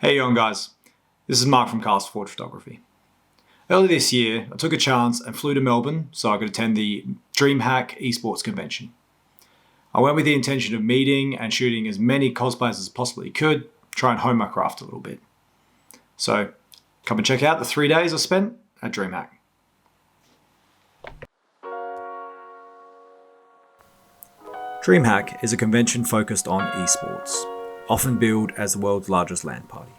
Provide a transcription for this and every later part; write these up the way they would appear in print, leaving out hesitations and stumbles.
Hey on guys, this is Mark from Cosplay Photography. Earlier this year, I took a chance and flew to Melbourne so I could attend the Dreamhack Esports convention. I went with the intention of meeting and shooting as many cosplayers as possibly could, try and hone my craft a little bit. So, come and check out the 3 days I spent at Dreamhack. Dreamhack is a convention focused on esports, often billed as the world's largest LAN party.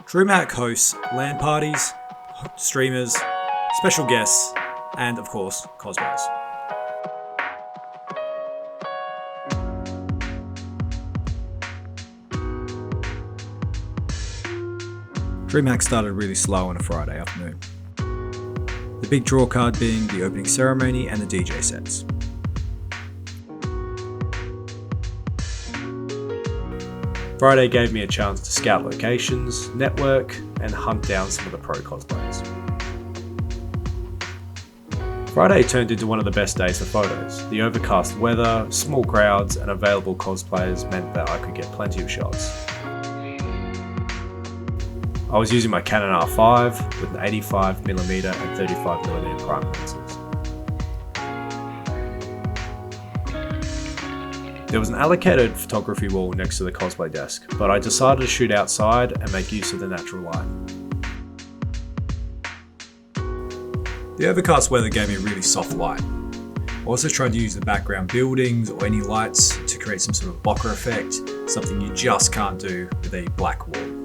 Dreamhack hosts LAN parties, streamers, special guests, and of course, cosplayers. Dreamhack started really slow on a Friday afternoon. The big draw card being the opening ceremony and the DJ sets. Friday gave me a chance to scout locations, network, and hunt down some of the pro cosplayers. Friday turned into one of the best days for photos. The overcast weather, small crowds, and available cosplayers meant that I could get plenty of shots. I was using my Canon R5 with an 85mm and 35mm prime lenses. There was an allocated photography wall next to the cosplay desk, but I decided to shoot outside and make use of the natural light. The overcast weather gave me a really soft light. I also tried to use the background buildings or any lights to create some sort of bokeh effect, something you just can't do with a black wall.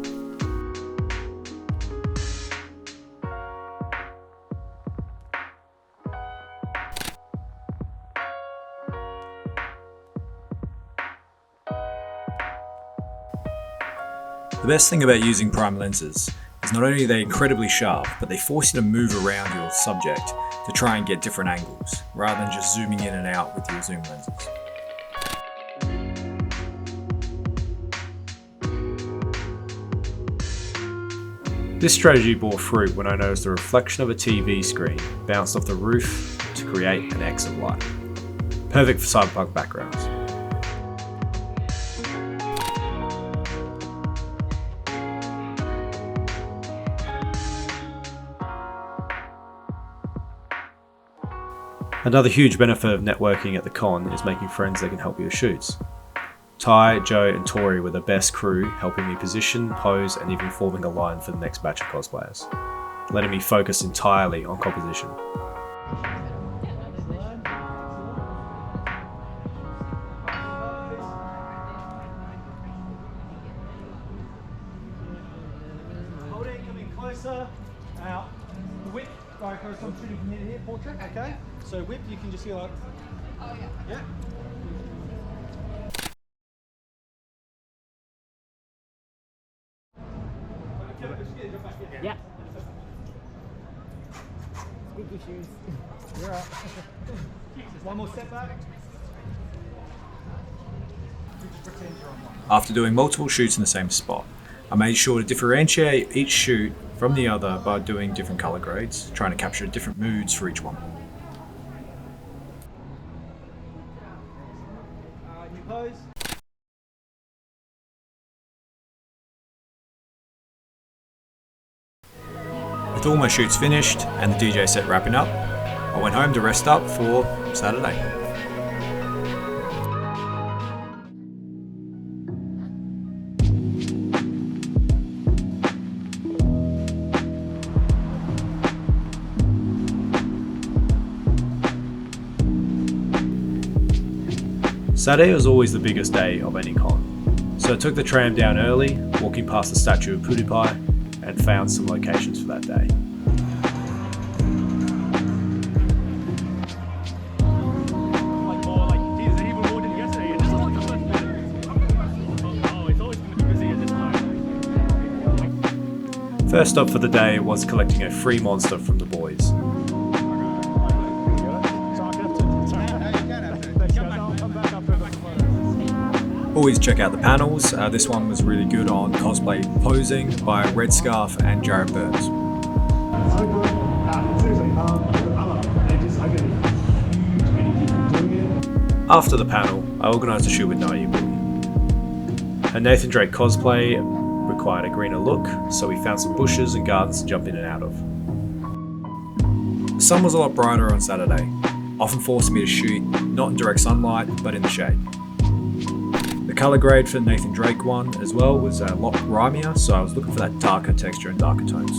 The best thing about using prime lenses is not only are they incredibly sharp, but they force you to move around your subject to try and get different angles, rather than just zooming in and out with your zoom lenses. This strategy bore fruit when I noticed the reflection of a TV screen bounced off the roof to create an X of light. Perfect for cyberpunk backgrounds. Another huge benefit of networking at the con is making friends that can help you with shoots. Ty, Joe and Tori were the best crew, helping me position, pose and even forming a line for the next batch of cosplayers, letting me focus entirely on composition. Hold it, coming closer, out. The whip, right, so I'm shooting from here to here, portrait, okay? So whip, you can just see like, oh yeah. Yeah. Yeah. Squeaky shoes. You're up. One more step back. After doing multiple shoots in the same spot, I made sure to differentiate each shoot from the other by doing different color grades, trying to capture different moods for each one. New pose. With all my shoots finished and the DJ set wrapping up, I went home to rest up for Saturday. Saturday was always the biggest day of any con, so I took the tram down early, walking past the statue of PewDiePie, and found some locations for that day. First up for the day was collecting a free monster from the boys. Always check out the panels. This one was really good on cosplay posing by Red Scarf and Jared Burns. After the panel, I organised a shoot with Nadia Willie. Her Nathan Drake cosplay required a greener look, so we found some bushes and gardens to jump in and out of. The sun was a lot brighter on Saturday, often forcing me to shoot not in direct sunlight but in the shade. The colour grade for the Nathan Drake one as well was a lot grimier, so I was looking for that darker texture and darker tones.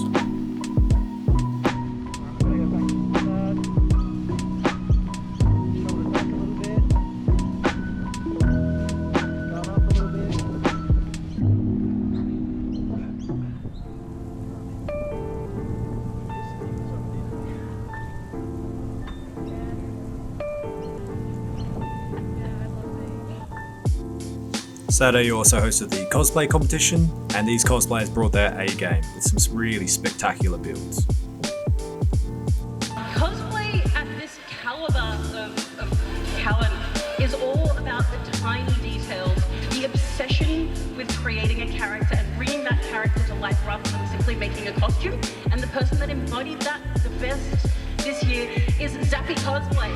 Saturday also hosted the cosplay competition, and these cosplayers brought their A game with some really spectacular builds. Cosplay at this caliber of talent is all about the tiny details, the obsession with creating a character and bringing that character to life rather than simply making a costume. And the person that embodied that the best this year is Zappy Cosplay.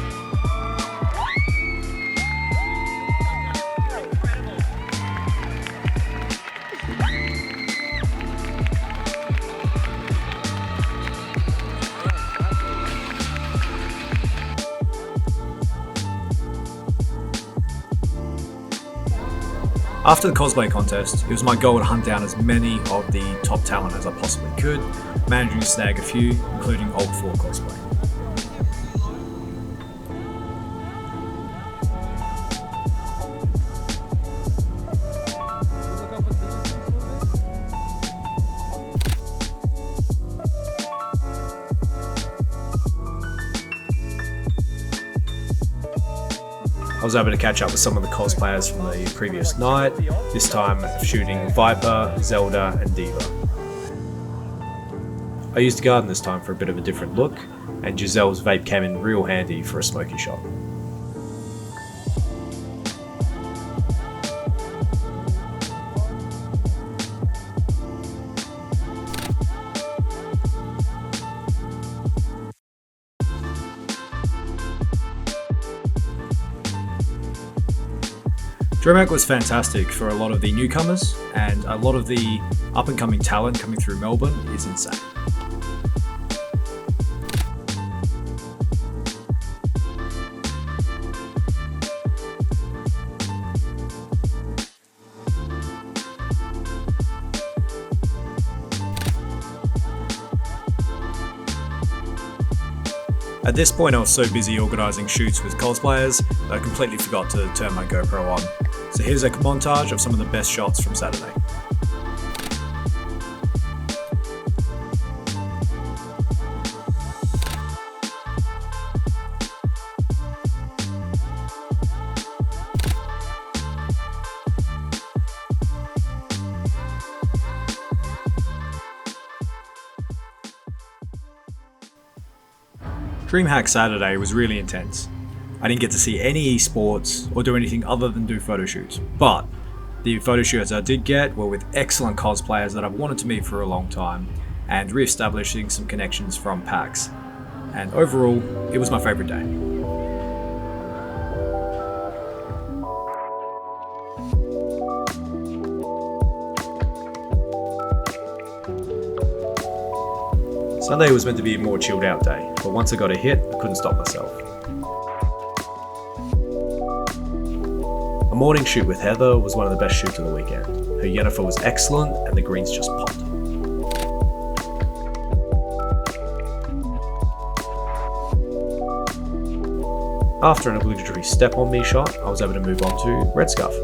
After the cosplay contest, it was my goal to hunt down as many of the top talent as I possibly could, managing to snag a few, including Old 4 cosplay. I was able to catch up with some of the cosplayers from the previous night, this time shooting Viper, Zelda and Diva. I used the garden this time for a bit of a different look, and Giselle's vape came in real handy for a smoky shot. Dreamhack was fantastic for a lot of the newcomers, and a lot of the up-and-coming talent coming through Melbourne is insane. At this point I was so busy organising shoots with cosplayers that I completely forgot to turn my GoPro on. So here's a montage of some of the best shots from Saturday. Dreamhack Saturday was really intense. I didn't get to see any esports or do anything other than do photo shoots, but the photo shoots I did get were with excellent cosplayers that I've wanted to meet for a long time, and re-establishing some connections from PAX. And overall, it was my favourite day. Sunday was meant to be a more chilled out day, but once I got a hit, I couldn't stop myself. A morning shoot with Heather was one of the best shoots of the weekend. Her Yennefer was excellent and the greens just popped. After an obligatory step on me shot, I was able to move on to Red Scarf.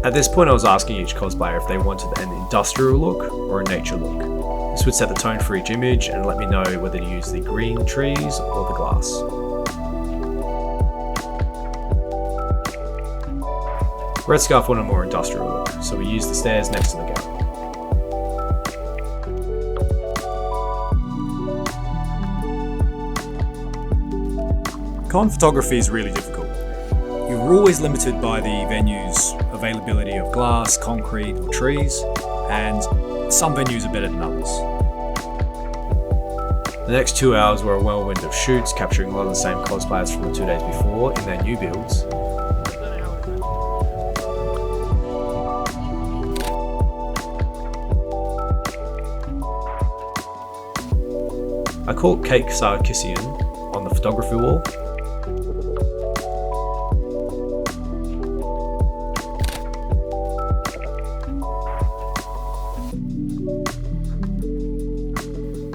At this point I was asking each cosplayer if they wanted an industrial look or a nature look. This would set the tone for each image and let me know whether to use the green trees or the glass. Red Scarf wanted a more industrial look, so we used the stairs next to the gate. Con photography is really difficult. You're always limited by the venue's availability of glass, concrete or trees, and some venues are better than others. The next 2 hours were a whirlwind of shoots, capturing a lot of the same cosplayers from the 2 days before in their new builds. I caught Kate Sarkissian on the photography wall.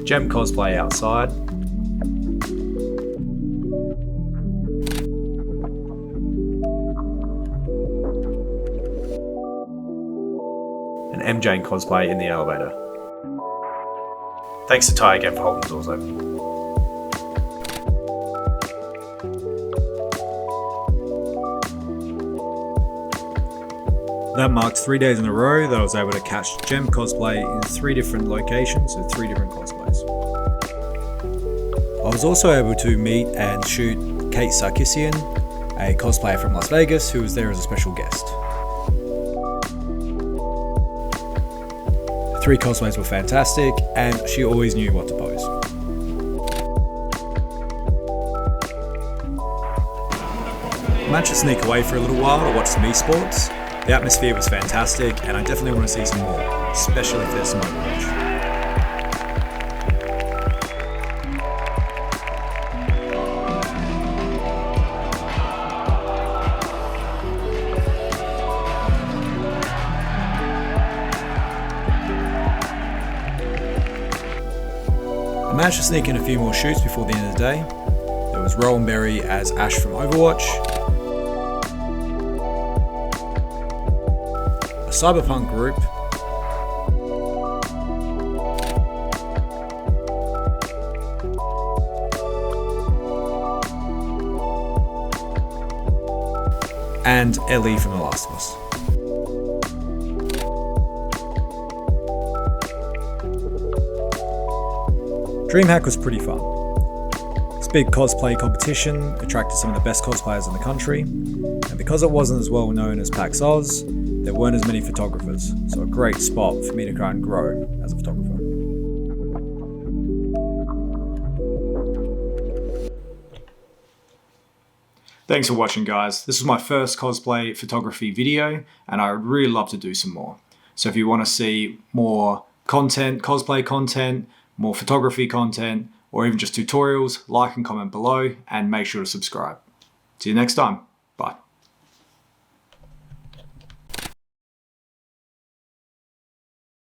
Gem cosplay outside. And MJ cosplay in the elevator. Thanks to Ty again for holding the doors open. That marked 3 days in a row that I was able to catch Gem cosplay in 3 different locations with 3 different cosplays. I was also able to meet and shoot Kate Sarkissian, a cosplayer from Las Vegas who was there as a special guest. 3 cosplays were fantastic and she always knew what to pose. I managed to sneak away for a little while to watch some esports. The atmosphere was fantastic and I definitely want to see some more, especially if there's some overwatch. I managed to sneak in a few more shoots before the end of the day. There was Rowan Berry as Ash from Overwatch, a cyberpunk group, and Ellie from The Last of Us. Dreamhack was pretty fun. This big cosplay competition attracted some of the best cosplayers in the country, and because it wasn't as well known as PAX Oz, there weren't as many photographers, so a great spot for me to try and grow as a photographer. Thanks for watching, guys. This was my first cosplay photography video, and I would really love to do some more. So if you want to see more content, cosplay content, more photography content, or even just tutorials, like and comment below, and make sure to subscribe. See you next time.